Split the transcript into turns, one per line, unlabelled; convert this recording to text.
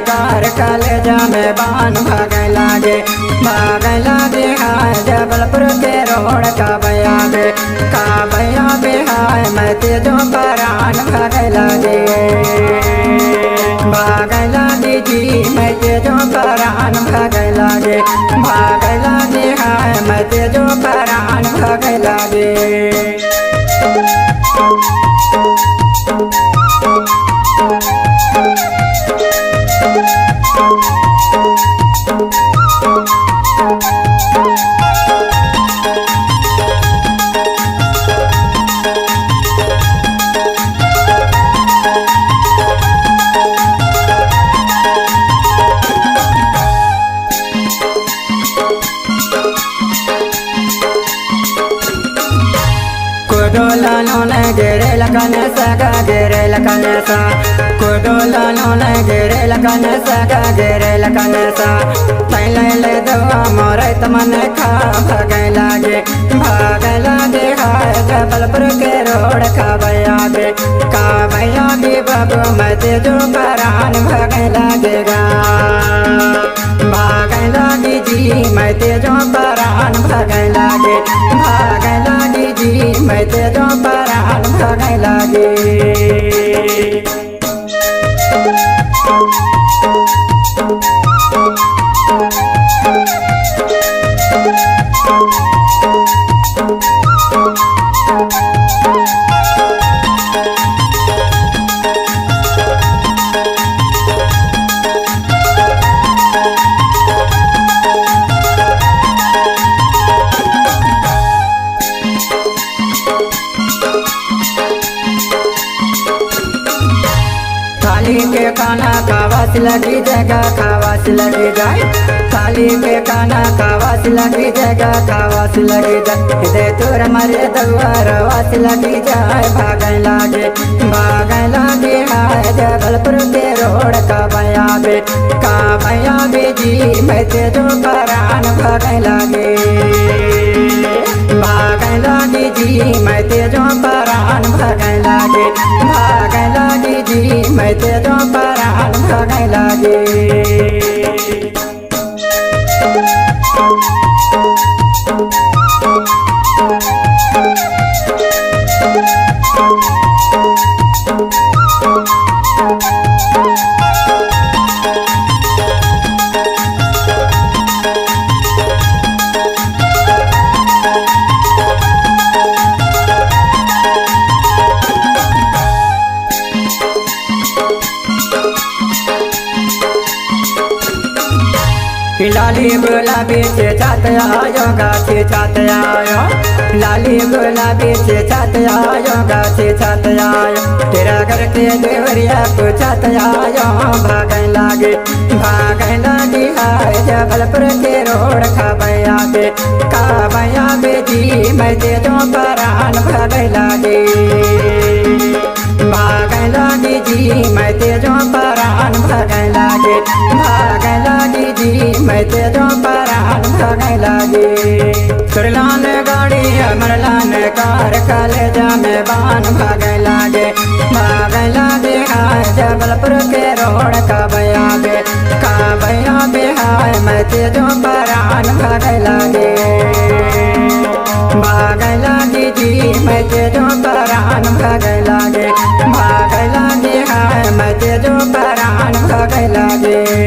कार कलेजा में बान भागे लागे हाय जबलपुर के रोड का भैया बे हाय मैं तेजो परान भागे लागे जी मैं तेजो परान भागे लागे हाय मैं तेजो परान भागे लागे। कुडोलानो ने गिरे लगन सगा गिरे लगन सा कुडोलानो ने गिरे लगन सगा गिरे लगन सा पहले ले दवा मोरे तमने खा भागे लागे हाय जबलपुर के रोड का भैया बे बाबू मैं तेजो परान भागे लागेगा जी मैं तेजो परान भागे लागे जी मैं तेजो परान भागे लागे। थाली के खाना खावास लगी जगह खावास लगी जाए थाली के खाना खावास लगी जगह खावास लगी जाए दे तोर मरे दवार वास लगी जाए भागे लागे हाय जबलपुर के रोड का भैया बे जी मैं तेजो परान भागे लागे जी मैं तेजो परान भागे लागे जी मैं तेजो परान भागे लागे। लाली गुलाबी से छात आयो गाछी छात आयो लाली गुलाबी से छात आयो गाछी छात आयो तेरा घर के देवरिया को छात आयो भागे लागे हाय जबलपुर के रोड का भैया बे जी मैं तेजो परान भागे लागे जी मैं तेजो परान भागे लागे जी मैं तेजो परान भागे लागे। सुरलान गाड़ी अमरलान कार कलेजा में बान भागे लागे हाय जबलपुर के रोड का भैया बे हाय मैं तेजो परान भागे लागे जी मैं तेजो परान भागे लागे हाय मैं तेजो परान भागे लागे।